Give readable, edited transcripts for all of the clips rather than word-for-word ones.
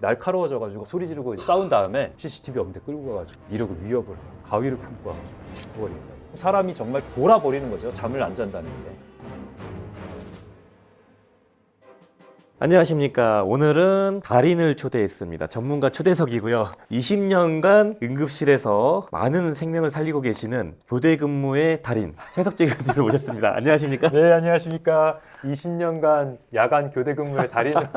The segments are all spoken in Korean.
날카로워져가지고 소리 지르고 싸운 다음에 CCTV 없는데 끌고 가가지고 이러고 위협을 하고 가위를 품고 가가지고 죽어버린다. 사람이 정말 돌아버리는 거죠. 잠을 안 잔다는 게. 안녕하십니까. 오늘은 달인을 초대했습니다. 전문가 초대석이고요. 20년간 응급실에서 많은 생명을 살리고 계시는 교대 근무의 달인 최석재 교수님을 모셨습니다. 안녕하십니까? 네, 안녕하십니까. 20년간 야간 교대 근무의 달인으로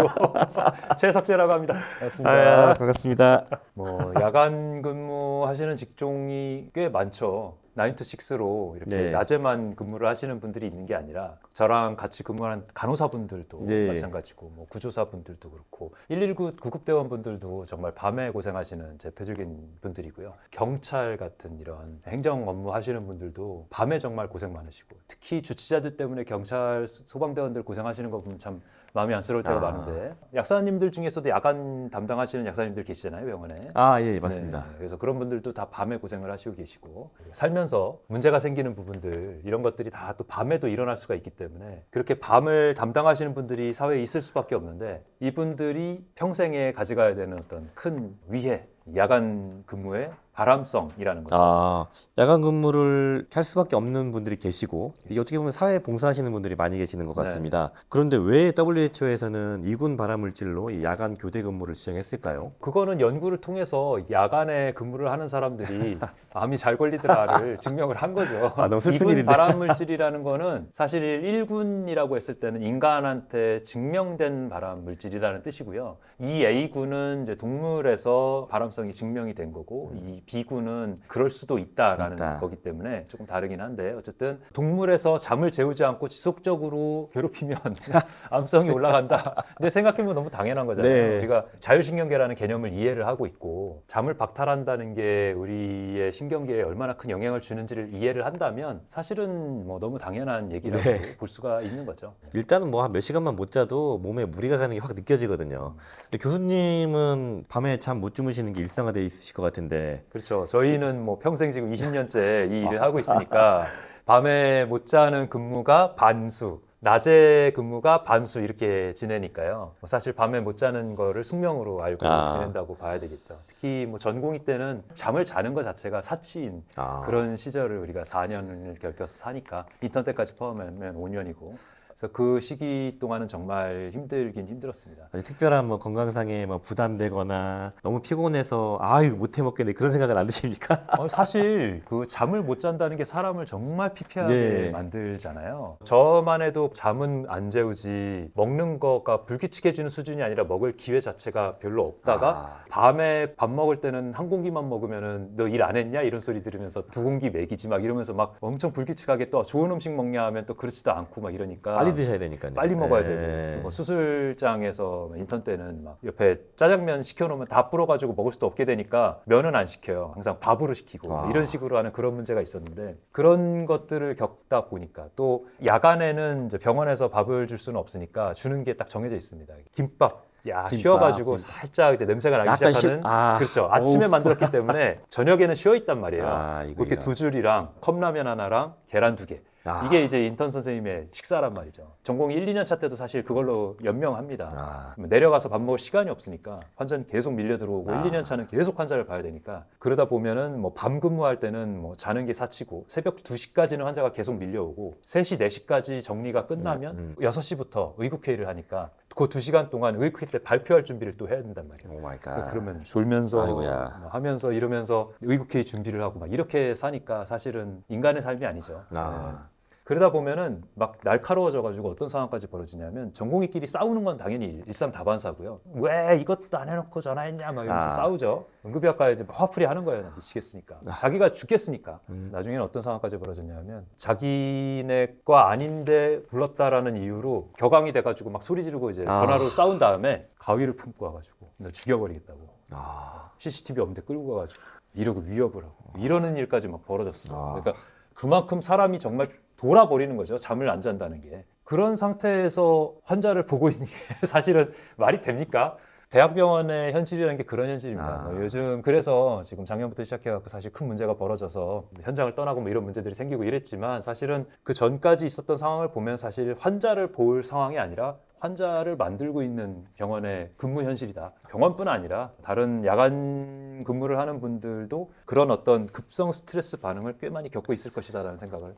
최석재라고 합니다. 반갑습니다. 반갑습니다. 뭐 야간 근무하시는 직종이 꽤 많죠. 9 to 6로 이렇게 네. 낮에만 근무를 하시는 분들이 있는 게 아니라 저랑 같이 근무하는 간호사분들도 네. 마찬가지고 뭐 구조사분들도 그렇고 119 구급대원분들도 정말 밤에 고생하시는 대표적인 분들이고요. 경찰 같은 이런 행정 업무 하시는 분들도 밤에 정말 고생 많으시고 특히 주치자들 때문에 경찰 소방대원들 고생하시는 거 보면 참 마음이 안쓰러울 때가 많은데 약사님들 중에서도 야간 담당하시는 약사님들 계시잖아요, 병원에. 예, 맞습니다. 네, 그래서 그런 분들도 다 밤에 고생을 하시고 계시고 살면서 문제가 생기는 부분들 이런 것들이 다 또 밤에도 일어날 수가 있기 때문에 그렇게 밤을 담당하시는 분들이 사회에 있을 수밖에 없는데 이분들이 평생에 가져가야 되는 어떤 큰 위해 야간 근무의 바람성이라는 거죠. 야간 근무를 할 수밖에 없는 분들이 계시고 이게 어떻게 보면 사회에 봉사하시는 분들이 많이 계시는 것 같습니다. 그런데 왜 WHO에서는 이군 발암물질로 이 야간 교대 근무를 지정했을까요? 그거는 연구를 통해서 야간에 근무를 하는 사람들이 암이 잘 걸리더라를 증명을 한 거죠. 너무 슬픈 2군 일인데. 발암물질이라는 거는 사실 1군이라고 했을 때는 인간한테 증명된 발암물질이라는 뜻이고요. 이 A군은 이제 동물에서 발암성이 증명이 된 거고 이 B군은 그럴 수도 있다라는 거기 때문에 조금 다르긴 한데 어쨌든 동물에서 잠을 재우지 않고 지속적으로 괴롭히면 암성이 올라간다. 근데 생각해보면 너무 당연한 거잖아요. 네. 우리가 자율신경계라는 개념을 이해를 하고 있고 잠을 박탈한다는 게 우리의 신경계에 얼마나 큰 영향을 주는지를 이해를 한다면 사실은 뭐 너무 당연한 얘기라고 볼 수가 있는 거죠. 일단은 뭐 한 몇 시간만 못 자도 몸에 무리가 가는 게 확 느껴지거든요. 근데 교수님은 밤에 잠 못 주무시는 게 일상화되어 있으실 것 같은데. 그렇죠. 저희는 뭐 평생 지금 20년째 이 일을 하고 있으니까 밤에 못 자는 근무가 반수, 낮에 근무가 반수 이렇게 지내니까요. 사실 밤에 못 자는 거를 숙명으로 알고 지낸다고 봐야 되겠죠. 특히 뭐 전공의 때는 잠을 자는 것 자체가 사치인 그런 시절을 우리가 4년을 겪어서 사니까 인턴 때까지 포함하면 5년이고. 그래서 그 시기 동안은 정말 힘들긴 힘들었습니다. 아주 특별한 뭐 건강상에 뭐 부담되거나 너무 피곤해서 이거 못 해먹겠네 그런 생각은 안 드십니까? 사실 그 잠을 못 잔다는 게 사람을 정말 피폐하게 네. 만들잖아요. 저만 해도 잠은 안 재우지 먹는 거가 불규칙해지는 수준이 아니라 먹을 기회 자체가 별로 없다가 밤에 밥 먹을 때는 한 공기만 먹으면은 너 일 안 했냐 이런 소리 들으면서 두 공기 먹이지 막 이러면서 막 엄청 불규칙하게 또 좋은 음식 먹냐 하면 또 그렇지도 않고 막 이러니까 빨리 드셔야 되니까요. 빨리 먹어야 되고 뭐 수술장에서 인턴 때는 막 옆에 짜장면 시켜놓으면 다 불어가지고 먹을 수도 없게 되니까 면은 안 시켜요. 항상 밥으로 시키고 이런 식으로 하는 그런 문제가 있었는데 그런 것들을 겪다 보니까 또 야간에는 이제 병원에서 밥을 줄 수는 없으니까 주는 게 딱 정해져 있습니다. 김밥. 쉬어가지고 살짝 이제 냄새가 나기 시작하는 그렇죠. 아침에 만들었기 때문에 저녁에는 쉬어 있단 말이에요. 이렇게 두 줄이랑 컵라면 하나랑 계란 2개. 이게 이제 인턴 선생님의 식사란 말이죠. 전공 1, 2년 차 때도 사실 그걸로 연명합니다. 내려가서 밥 먹을 시간이 없으니까 환자는 계속 밀려 들어오고 1, 2년 차는 계속 환자를 봐야 되니까 그러다 보면은 뭐 밤 근무할 때는 뭐 자는 게 사치고 새벽 2시까지는 환자가 계속 밀려오고 3시, 4시까지 정리가 끝나면 6시부터 의국회의를 하니까 그 2시간 동안 의국회의 때 발표할 준비를 또 해야 된단 말이에요. 오 마이 갓. 그러면 졸면서 하면서 이러면서 의국회의 준비를 하고 막 이렇게 사니까 사실은 인간의 삶이 아니죠. 그러다 보면은 막 날카로워져가지고 어떤 상황까지 벌어지냐면 전공의끼리 싸우는 건 당연히 일상다반사고요. 왜 이것도 안 해놓고 전화했냐 막 이러면서 싸우죠. 응급의학과에 이제 화풀이 하는 거예요. 미치겠으니까. 자기가 죽겠으니까. 나중에는 어떤 상황까지 벌어졌냐면 자기네 과 아닌데 불렀다라는 이유로 격앙이 돼가지고 막 소리 지르고 이제 전화로 싸운 다음에 가위를 품고 와가지고 너 죽여버리겠다고. CCTV 없는데 끌고 가가지고 이러고 위협을 하고 이러는 일까지 막 벌어졌어. 그러니까 그만큼 사람이 정말 돌아버리는 거죠. 잠을 안 잔다는 게. 그런 상태에서 환자를 보고 있는 게 사실은 말이 됩니까? 대학병원의 현실이라는 게 그런 현실입니다. 아. 뭐 요즘 그래서 지금 작년부터 시작해갖고 사실 큰 문제가 벌어져서 현장을 떠나고 뭐 이런 문제들이 생기고 이랬지만 사실은 그 전까지 있었던 상황을 보면 사실 환자를 볼 상황이 아니라 환자를 만들고 있는 병원의 근무 현실이다. 병원뿐 아니라 다른 야간 근무를 하는 분들도 그런 어떤 급성 스트레스 반응을 꽤 많이 겪고 있을 것이다라는 생각을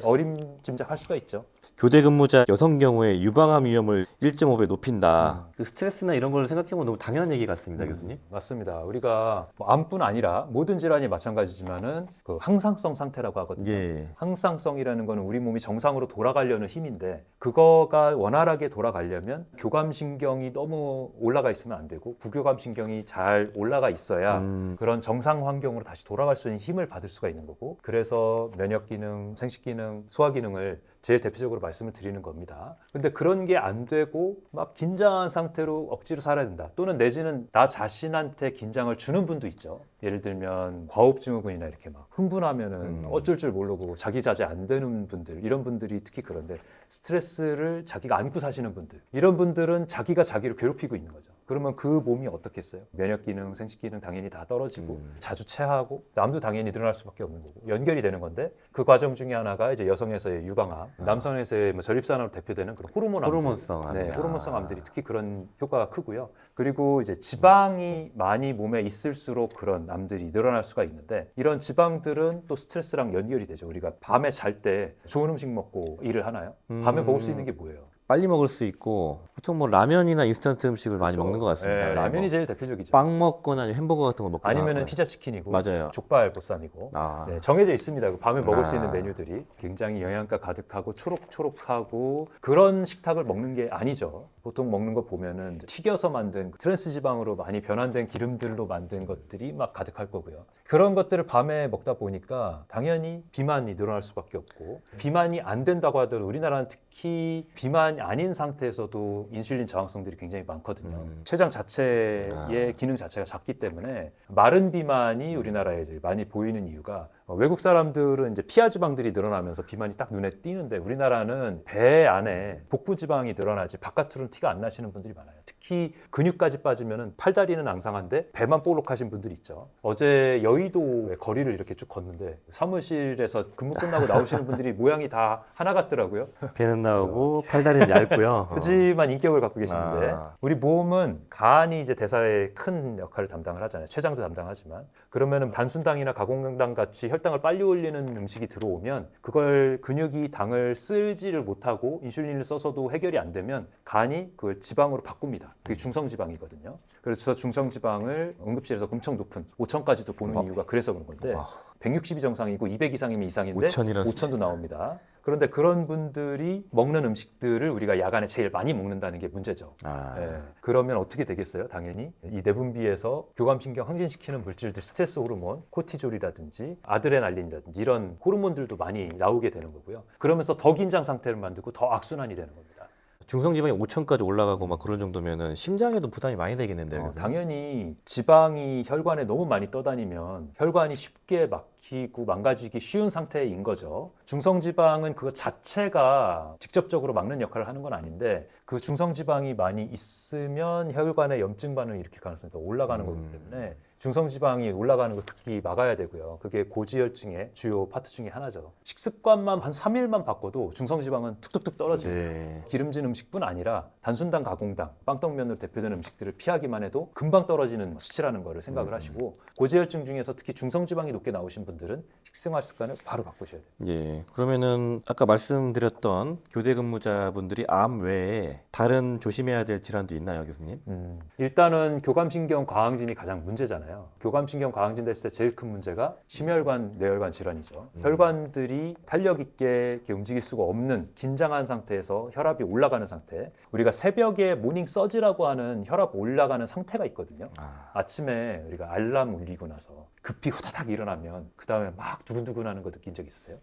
어림짐작할 수가 있죠. 교대 근무자 여성 경우에 유방암 위험을 1.5배 높인다. 그 스트레스나 이런 걸 생각해보면 너무 당연한 얘기 같습니다, 교수님. 맞습니다. 우리가 뭐 암뿐 아니라 모든 질환이 마찬가지지만은 그 항상성 상태라고 하거든요. 예. 항상성이라는 거는 우리 몸이 정상으로 돌아가려는 힘인데 그거가 원활하게 돌아가려면 교감신경이 너무 올라가 있으면 안 되고 부교감신경이 잘 올라가 있어야 그런 정상 환경으로 다시 돌아갈 수 있는 힘을 받을 수가 있는 거고 그래서 면역기능, 생식기능, 소화기능을 제일 대표적으로 말씀을 드리는 겁니다. 근데 그런 게 안 되고 막 긴장한 상태로 억지로 살아야 된다. 또는 내지는 나 자신한테 긴장을 주는 분도 있죠. 예를 들면 과호흡증후군이나 이렇게 막 흥분하면은 어쩔 줄 모르고 자기 자제 안 되는 분들 이런 분들이 특히 그런데 스트레스를 자기가 안고 사시는 분들 이런 분들은 자기가 자기를 괴롭히고 있는 거죠. 그러면 그 몸이 어떻겠어요? 면역기능, 생식기능 당연히 다 떨어지고 자주 체하고 암도 당연히 늘어날 수밖에 없는 거고 연결이 되는 건데 그 과정 중에 하나가 이제 여성에서의 유방암, 남성에서의 뭐 전립선으로 대표되는 그런 호르몬 암, 호르몬성 암. 네, 호르몬성 암들이 특히 그런 효과가 크고요. 그리고 이제 지방이 많이 몸에 있을수록 그런 암들이 늘어날 수가 있는데 이런 지방들은 또 스트레스랑 연결이 되죠. 우리가 밤에 잘 때 좋은 음식 먹고 일을 하나요? 밤에 먹을 수 있는 게 뭐예요? 빨리 먹을 수 있고 보통 뭐 라면이나 인스턴트 음식을 많이 그렇죠. 먹는 것 같습니다. 네, 네, 라면이 뭐 제일 대표적이죠. 빵 먹거나 아니면 햄버거 같은 거 먹거나 아니면은 피자 치킨이고 맞아요. 족발 보쌈이고 아. 네, 정해져 있습니다. 밤에 먹을 수 아. 있는 메뉴들이 굉장히 영양가 가득하고 초록초록하고 그런 식탁을 먹는 게 아니죠. 보통 먹는 거 보면은 튀겨서 만든 트랜스 지방으로 많이 변환된 기름들로 만든 것들이 막 가득할 거고요. 그런 것들을 밤에 먹다 보니까 당연히 비만이 늘어날 수밖에 없고 비만이 안 된다고 하더라도 우리나라는 특히 비만이 아닌 상태에서도 인슐린 저항성들이 굉장히 많거든요. 췌장 자체의 기능 자체가 작기 때문에 마른 비만이 우리나라에 이제 많이 보이는 이유가 외국 사람들은 이제 피하 지방들이 늘어나면서 비만이 딱 눈에 띄는데 우리나라는 배 안에 복부 지방이 늘어나지 바깥으로는 티가 안 나시는 분들이 많아요. 특히 근육까지 빠지면은 팔다리는 앙상한데 배만 볼록하신 분들이 있죠. 어제 여의도의 거리를 이렇게 쭉 걷는데 사무실에서 근무 끝나고 나오시는 분들이 모양이 다 하나 같더라고요. 배는 나오고 팔다리는 얇고요. 푸짐한 인격을 갖고 계시는데 아. 우리 몸은 간이 이제 대사에 큰 역할을 담당을 하잖아요. 췌장도 담당하지만 그러면은 단순당이나 가공당 같이 혈당을 빨리 올리는 음식이 들어오면 그걸 근육이 당을 쓰지를 못하고 인슐린을 써서도 해결이 안 되면 간이 그걸 지방으로 바꿉니다. 그게 중성지방이거든요. 그래서 중성지방을 응급실에서 엄청 높은 5천까지도 보는 이유가 그래서 그런 건데 160이 정상이고 200 이상이면 이상인데 5,000이라는 5천도 나옵니다. 그런데 그런 분들이 먹는 음식들을 우리가 야간에 제일 많이 먹는다는 게 문제죠. 아. 예. 그러면 어떻게 되겠어요? 당연히 이 내분비에서 교감신경 항진시키는 물질들, 스트레스 호르몬, 코티졸이라든지 아드레날린이라든지 이런 호르몬들도 많이 나오게 되는 거고요. 그러면서 더 긴장 상태를 만들고 더 악순환이 되는 겁니다. 중성지방이 5천까지 올라가고 막 그런 정도면은 심장에도 부담이 많이 되겠는데요. 당연히 지방이 혈관에 너무 많이 떠다니면 혈관이 쉽게 막히고 망가지기 쉬운 상태인 거죠. 중성지방은 그거 자체가 직접적으로 막는 역할을 하는 건 아닌데 그 중성지방이 많이 있으면 혈관에 염증 반응을 일으킬 가능성이 더 올라가는 거기 때문에 중성지방이 올라가는 걸 특히 막아야 되고요. 그게 고지혈증의 주요 파트 중에 하나죠. 식습관만 한 3일만 바꿔도 중성지방은 툭툭툭 떨어집니다. 네. 기름진 음식뿐 아니라 단순당, 가공당, 빵떡면으로 대표되는 음식들을 피하기만 해도 금방 떨어지는 수치라는 거를 생각을 하시고 고지혈증 중에서 특히 중성지방이 높게 나오신 분들은 식생활 습관을 바로 바꾸셔야 돼요. 예. 그러면은 아까 말씀드렸던 교대 근무자분들이 암 외에 다른 조심해야 될 질환도 있나요, 교수님? 일단은 교감신경 과항진이 가장 문제잖아요. 교감신경 과항진 됐을 때 제일 큰 문제가 심혈관, 뇌혈관 질환이죠. 혈관들이 탄력 있게 이렇게 움직일 수가 없는 긴장한 상태에서 혈압이 올라가는 상태. 우리가 새벽에 모닝 서지라고 하는 혈압 올라가는 상태가 있거든요. 아침에 우리가 알람 울리고 나서 급히 후다닥 일어나면 그 다음에 막 두근두근하는 거 느낀 적 있으세요?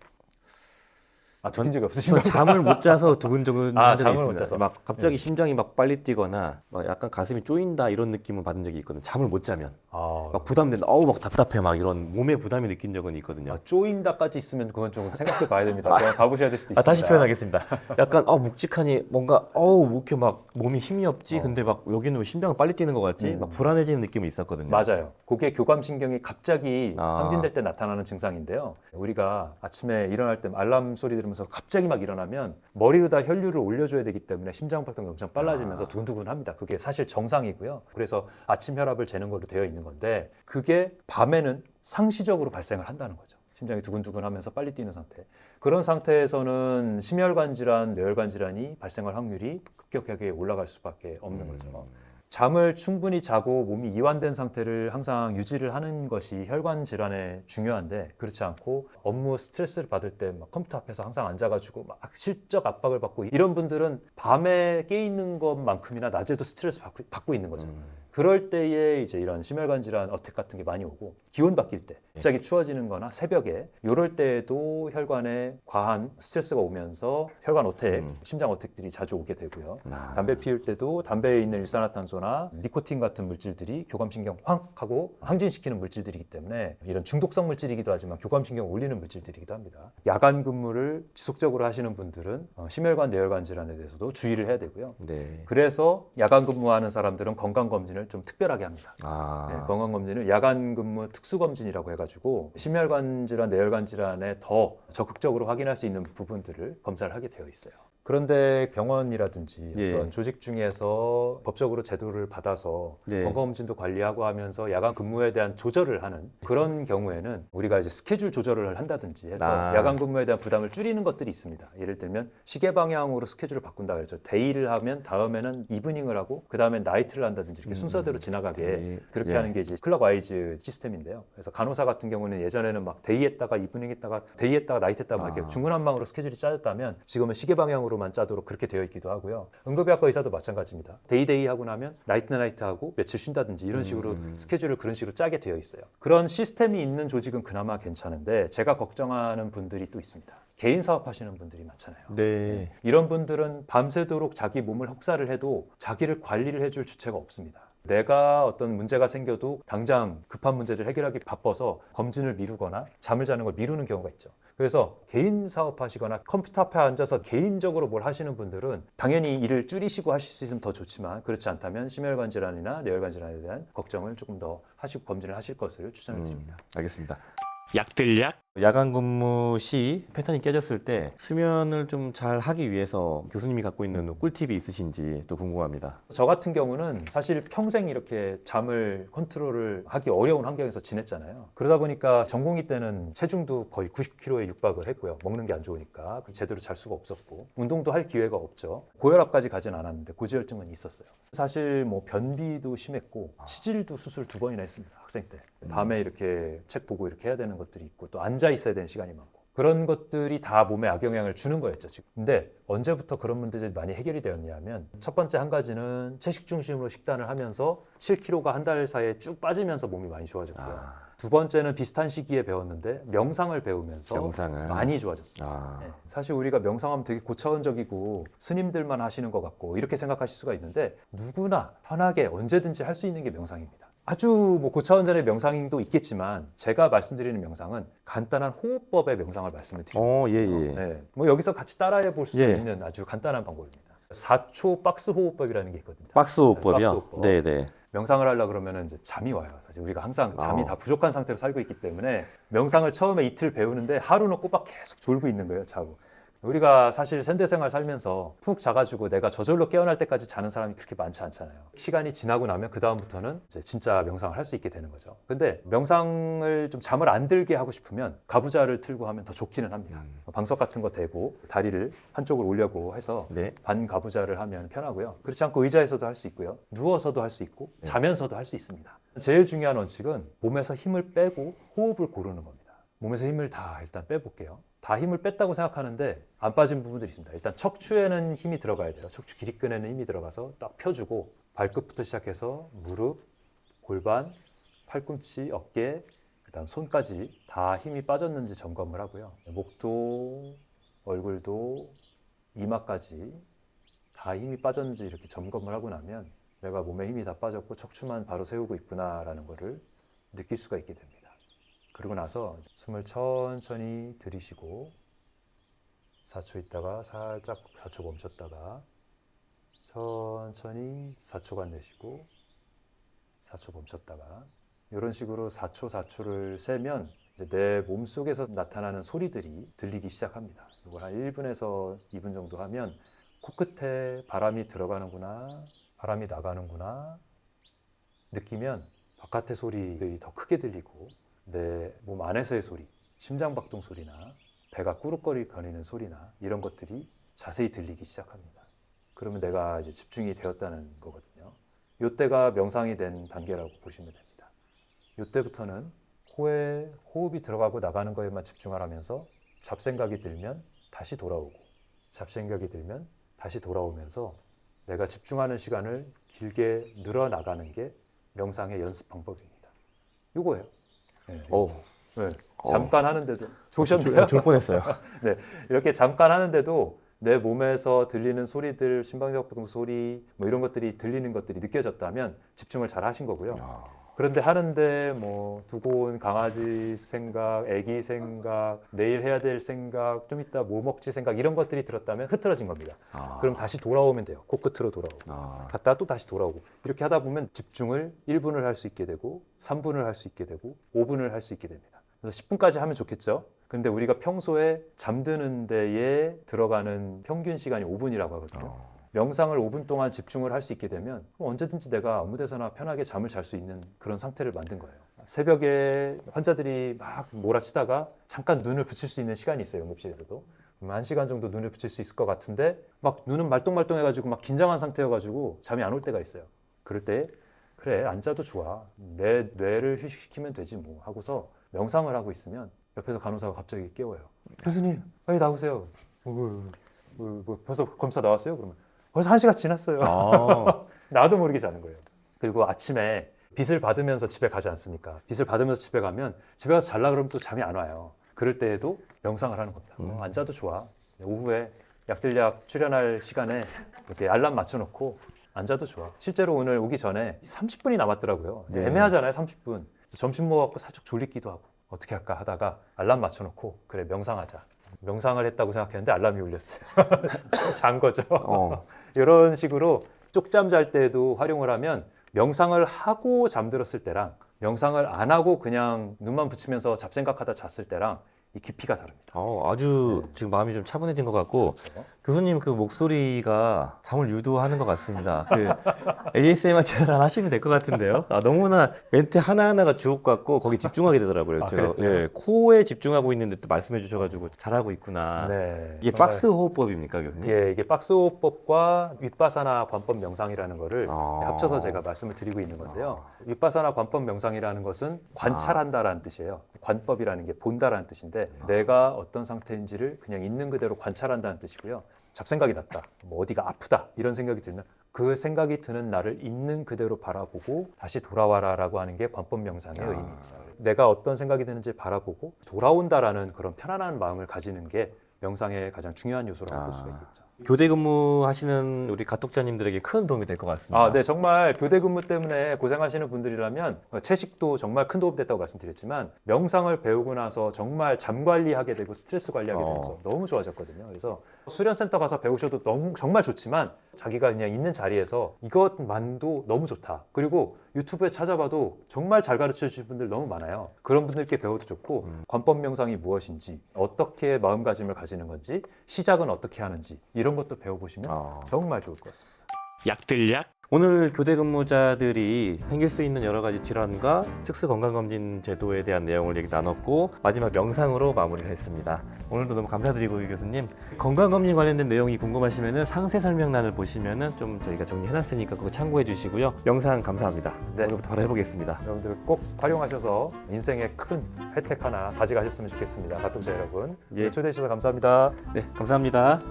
느낀 적이 없으신가요? 전 잠을 못 자서 두근두근 한 적이 잠을 못 있습니다. 자서. 막 갑자기 심장이 막 빨리 뛰거나 막 약간 가슴이 쪼인다 이런 느낌을 받은 적이 있거든요. 잠을 못 자면 막 부담된다. 막 답답해 막 이런 몸에 부담이 느낀 적은 있거든요. 쪼인다까지 있으면 그건 좀 생각해 봐야 됩니다. 그냥 가보셔야 될 수도 있습니다. 다시 표현하겠습니다. 약간 묵직하니 뭔가 뭐 이렇게 막 몸이 힘이 없지. 근데 막 여기는 왜 심장이 빨리 뛰는 것 같지? 막 불안해지는 느낌이 있었거든요. 맞아요. 그게 교감신경이 갑자기 아. 항진될 때 나타나는 증상인데요. 우리가 아침에 일어날 때 알람 소리 들으면서 갑자기 막 일어나면 머리로 다 혈류를 올려줘야 되기 때문에 심장박동이 엄청 빨라지면서 두근두근합니다. 그게 사실 정상이고요. 그래서 아침 혈압을 재는 걸로 되어 있는 건데 그게 밤에는 상시적으로 발생을 한다는 거죠. 심장이 두근두근하면서 빨리 뛰는 상태. 그런 상태에서는 심혈관 질환, 뇌혈관 질환이 발생할 확률이 급격하게 올라갈 수밖에 없는 거죠. 잠을 충분히 자고 몸이 이완된 상태를 항상 유지를 하는 것이 혈관 질환에 중요한데 그렇지 않고 업무 스트레스를 받을 때 막 컴퓨터 앞에서 항상 앉아가지고 막 실적 압박을 받고 이런 분들은 밤에 깨 있는 것만큼이나 낮에도 스트레스 받고 있는 거죠. 그럴 때에 이제 이런 심혈관 질환 어택 같은 게 많이 오고 기온 바뀔 때 갑자기 추워지는 거나 새벽에 이럴 때에도 혈관에 과한 스트레스가 오면서 혈관 어택, 심장 어택들이 자주 오게 되고요. 담배 피울 때도 담배에 있는 일산화탄소나 니코틴 같은 물질들이 교감신경 확 하고 항진시키는 물질들이기 때문에 이런 중독성 물질이기도 하지만 교감신경 올리는 물질들이기도 합니다. 야간 근무를 지속적으로 하시는 분들은 심혈관, 뇌혈관 질환에 대해서도 주의를 해야 되고요. 네. 그래서 야간 근무하는 사람들은 건강검진을 좀 특별하게 합니다. 네, 건강검진을 야간 근무 특수검진이라고 해가지고 심혈관 질환, 뇌혈관 질환에 더 적극적으로 확인할 수 있는 부분들을 검사를 하게 되어 있어요. 그런데 병원이라든지 어떤 조직 중에서 법적으로 제도를 받아서 건강검진도 관리하고 하면서 야간 근무에 대한 조절을 하는 그런 경우에는 우리가 이제 스케줄 조절을 한다든지 해서 야간 근무에 대한 부담을 줄이는 것들이 있습니다. 예를 들면 시계 방향으로 스케줄을 바꾼다 그러죠. 데이를 하면 다음에는 이브닝을 하고 그 다음에 나이트를 한다든지 이렇게 순서대로 지나가게 그렇게 하는 게 이제 클럭와이즈 시스템인데요. 그래서 간호사 같은 경우는 예전에는 막 데이 했다가 이브닝 했다가 데이 했다가 나이트 했다가 막 이렇게 중구난방으로 스케줄이 짜졌다면 지금은 시계 방향으로 만 짜도록 그렇게 되어 있기도 하고요. 응급의학과 의사도 마찬가지입니다. 데이데이 하고 나면 나이트 하고 며칠 쉰다든지 이런 식으로 스케줄을 그런 식으로 짜게 되어 있어요. 그런 시스템이 있는 조직은 그나마 괜찮은데 제가 걱정하는 분들이 또 있습니다. 개인 사업하시는 분들이 많잖아요. 네. 이런 분들은 밤새도록 자기 몸을 혹사를 해도 자기를 관리를 해줄 주체가 없습니다. 내가 어떤 문제가 생겨도 당장 급한 문제를 해결하기 바빠서 검진을 미루거나 잠을 자는 걸 미루는 경우가 있죠. 그래서 개인 사업하시거나 컴퓨터 앞에 앉아서 개인적으로 뭘 하시는 분들은 당연히 일을 줄이시고 하실 수 있으면 더 좋지만 그렇지 않다면 심혈관 질환이나 뇌혈관 질환에 대한 걱정을 조금 더 하시고 검진을 하실 것을 추천을 드립니다. 알겠습니다. 약들약 야간 근무 시 패턴이 깨졌을 때 수면을 좀 잘 하기 위해서 교수님이 갖고 있는 꿀팁이 있으신지 또 궁금합니다. 저 같은 경우는 사실 평생 이렇게 잠을 컨트롤을 하기 어려운 환경에서 지냈잖아요. 그러다 보니까 전공의 때는 체중도 거의 90kg에 육박을 했고요. 먹는 게 안 좋으니까 제대로 잘 수가 없었고 운동도 할 기회가 없죠. 고혈압까지 가진 않았는데 고지혈증은 있었어요. 사실 뭐 변비도 심했고 치질도 수술 2번이나 했습니다. 학생 때. 밤에 이렇게 책 보고 이렇게 해야 되는 것들이 있고 또 앉아 있어야 되는 시간이 많고 그런 것들이 다 몸에 악영향을 주는 거였죠 지금. 근데 언제부터 그런 문제들이 많이 해결이 되었냐면 첫 번째 한 가지는 채식 중심으로 식단을 하면서 7kg가 한 달 사이에 쭉 빠지면서 몸이 많이 좋아졌고요. 두 번째는 비슷한 시기에 배웠는데 명상을 배우면서 명상을. 많이 좋아졌습니다. 네. 사실 우리가 명상하면 되게 고차원적이고 스님들만 하시는 것 같고 이렇게 생각하실 수가 있는데 누구나 편하게 언제든지 할 수 있는 게 명상입니다. 아주 뭐 고차원전의 명상도 있겠지만 제가 말씀드리는 명상은 간단한 호흡법의 명상을 말씀을 드립니다. 예. 네. 뭐 여기서 같이 따라해 볼 수 예. 있는 아주 간단한 방법입니다. 4초 박스 호흡법이라는 게 있거든요. 박스 호흡법이요? 박스 호흡법. 네. 명상을 하려고 그러면 이제 잠이 와요. 사실 우리가 항상 잠이 다 부족한 상태로 살고 있기 때문에 명상을 처음에 이틀 배우는데 하루는 꼬박 계속 졸고 있는 거예요, 자고. 우리가 사실 현대생활 살면서 푹 자가지고 내가 저절로 깨어날 때까지 자는 사람이 그렇게 많지 않잖아요. 시간이 지나고 나면 그 다음부터는 이제 진짜 명상을 할 수 있게 되는 거죠. 근데 명상을 좀 잠을 안 들게 하고 싶으면 가부좌를 틀고 하면 더 좋기는 합니다. 방석 같은 거 대고 다리를 한쪽으로 올려고 해서 반가부좌를 하면 편하고요. 그렇지 않고 의자에서도 할 수 있고요. 누워서도 할 수 있고 자면서도 할 수 있습니다. 제일 중요한 원칙은 몸에서 힘을 빼고 호흡을 고르는 겁니다. 몸에서 힘을 다 일단 빼볼게요. 다 힘을 뺐다고 생각하는데 안 빠진 부분들이 있습니다. 일단 척추에는 힘이 들어가야 돼요. 척추 기립근에는 힘이 들어가서 딱 펴주고 발끝부터 시작해서 무릎, 골반, 팔꿈치, 어깨, 그다음 손까지 다 힘이 빠졌는지 점검을 하고요. 목도, 얼굴도 이마까지 다 힘이 빠졌는지 이렇게 점검을 하고 나면 내가 몸에 힘이 다 빠졌고 척추만 바로 세우고 있구나라는 거를 느낄 수가 있게 됩니다. 그리고 나서 숨을 천천히 들이쉬고 4초 있다가 살짝 4초 멈췄다가 천천히 4초간 내쉬고 4초 멈췄다가 이런 식으로 4초 4초를 세면 이제 내 몸속에서 나타나는 소리들이 들리기 시작합니다. 이걸 한 1분에서 2분 정도 하면 코끝에 바람이 들어가는구나, 바람이 나가는구나 느끼면 바깥의 소리들이 더 크게 들리고 내 몸 안에서의 소리, 심장박동 소리나 배가 꾸룩거리 거리는 소리나 이런 것들이 자세히 들리기 시작합니다. 그러면 내가 이제 집중이 되었다는 거거든요. 이때가 명상이 된 단계라고 보시면 됩니다. 이때부터는 코에 호흡이 들어가고 나가는 거에만 집중하라면서 잡생각이 들면 다시 돌아오고 잡생각이 들면 다시 돌아오면서 내가 집중하는 시간을 길게 늘어나가는 게 명상의 연습 방법입니다. 이거예요. 네. 네. 잠깐 하는데도 좋으셨나요? 좋을 뻔했어요. 네, 이렇게 잠깐 하는데도 내 몸에서 들리는 소리들, 심박박동 소리 뭐 이런 것들이 들리는 것들이 느껴졌다면 집중을 잘 하신 거고요. 그런데 하는데 뭐 두고 온 강아지 생각, 아기 생각, 내일 해야 될 생각, 좀 이따 뭐 먹지 생각 이런 것들이 들었다면 흐트러진 겁니다. 그럼 다시 돌아오면 돼요. 코끝으로 돌아오고 갔다가 또 다시 돌아오고 이렇게 하다 보면 집중을 1분을 할 수 있게 되고 3분을 할 수 있게 되고 5분을 할 수 있게 됩니다. 그래서 10분까지 하면 좋겠죠. 근데 우리가 평소에 잠드는 데에 들어가는 평균 시간이 5분이라고 하거든요. 명상을 5분 동안 집중을 할 수 있게 되면 언제든지 내가 아무 데서나 편하게 잠을 잘 수 있는 그런 상태를 만든 거예요. 새벽에 환자들이 막 몰아치다가 잠깐 눈을 붙일 수 있는 시간이 있어요. 응급실에서도. 1시간 정도 눈을 붙일 수 있을 것 같은데 막 눈은 말똥말똥해가지고 막 긴장한 상태여가지고 잠이 안 올 때가 있어요. 그럴 때 그래 앉아도 좋아. 내 뇌를 휴식시키면 되지 뭐 하고서 명상을 하고 있으면 옆에서 간호사가 갑자기 깨워요. 교수님 빨리 나오세요. 벌써 검사 나왔어요? 그러면 벌써 1시간 지났어요. 나도 모르게 자는 거예요. 그리고 아침에 빚을 받으면서 집에 가지 않습니까? 빚을 받으면서 집에 가면 집에 가서 잘라 그러면 또 잠이 안 와요. 그럴 때에도 명상을 하는 겁니다. 앉아도 좋아. 오후에 약들약 출연할 시간에 이렇게 알람 맞춰놓고 앉아도 좋아. 실제로 오늘 오기 전에 30분이 남았더라고요. 네. 애매하잖아요, 30분. 점심 먹어갖고 살짝 졸리기도 하고 어떻게 할까 하다가 알람 맞춰놓고 그래 명상하자. 명상을 했다고 생각했는데 알람이 울렸어요. 잔 거죠. 이런 식으로 쪽잠 잘 때도 활용을 하면 명상을 하고 잠들었을 때랑 명상을 안 하고 그냥 눈만 붙이면서 잡생각하다 잤을 때랑 이 깊이가 다릅니다. 아주 지금 마음이 좀 차분해진 것 같고 그렇죠? 교수님 그 목소리가 잠을 유도하는 것 같습니다. 그 ASMR처럼 하시면 될 것 같은데요. 너무나 멘트 하나하나가 주옥 같고 거기 집중하게 되더라고요. 제가 그랬어요? 코에 집중하고 있는데 또 말씀해 주셔가지고 잘하고 있구나. 네, 이게 정말, 박스 호흡법입니까, 교수님? 예, 이게 박스 호흡법과 윗바사나 관법 명상이라는 거를 합쳐서 제가 말씀을 드리고 있는 건데요. 윗바사나 관법 명상이라는 것은 관찰한다라는 뜻이에요. 관법이라는 게 본다라는 뜻인데 내가 어떤 상태인지를 그냥 있는 그대로 관찰한다는 뜻이고요. 잡생각이 났다, 뭐 어디가 아프다 이런 생각이 들면 그 생각이 드는 나를 있는 그대로 바라보고 다시 돌아와라라고 하는 게 관법 명상의 의미입니다. 내가 어떤 생각이 드는지 바라보고 돌아온다라는 그런 편안한 마음을 가지는 게 명상의 가장 중요한 요소라고 볼 수가 있겠죠. 교대 근무하시는 우리 가독자님들에게 큰 도움이 될 것 같습니다. 네, 정말 교대 근무 때문에 고생하시는 분들이라면 채식도 정말 큰 도움 됐다고 말씀드렸지만 명상을 배우고 나서 정말 잠 관리하게 되고 스트레스 관리하게 되면서 너무 좋아졌거든요. 그래서 수련센터 가서 배우셔도 너무 정말 좋지만 자기가 그냥 있는 자리에서 이것만도 너무 좋다. 그리고 유튜브에 찾아봐도 정말 잘 가르쳐 주신 분들 너무 많아요. 그런 분들께 배워도 좋고 관법 명상이 무엇인지 어떻게 마음가짐을 가지는 건지 시작은 어떻게 하는지 이런 것도 배워보시면 정말 좋을 것 같습니다. 약들약. 오늘 교대 근무자들이 생길 수 있는 여러 가지 질환과 특수 건강검진 제도에 대한 내용을 얘기 나눴고 마지막 명상으로 마무리를 했습니다. 오늘도 너무 감사드리고 이 교수님 건강검진 관련된 내용이 궁금하시면 상세 설명란을 보시면 좀 저희가 정리해놨으니까 그거 참고해 주시고요. 명상 감사합니다. 네. 오늘부터 바로 해보겠습니다. 여러분들 꼭 활용하셔서 인생의 큰 혜택 하나 가져가셨으면 좋겠습니다. 가독자 여러분. 초대해 주셔서 감사합니다. 네, 감사합니다.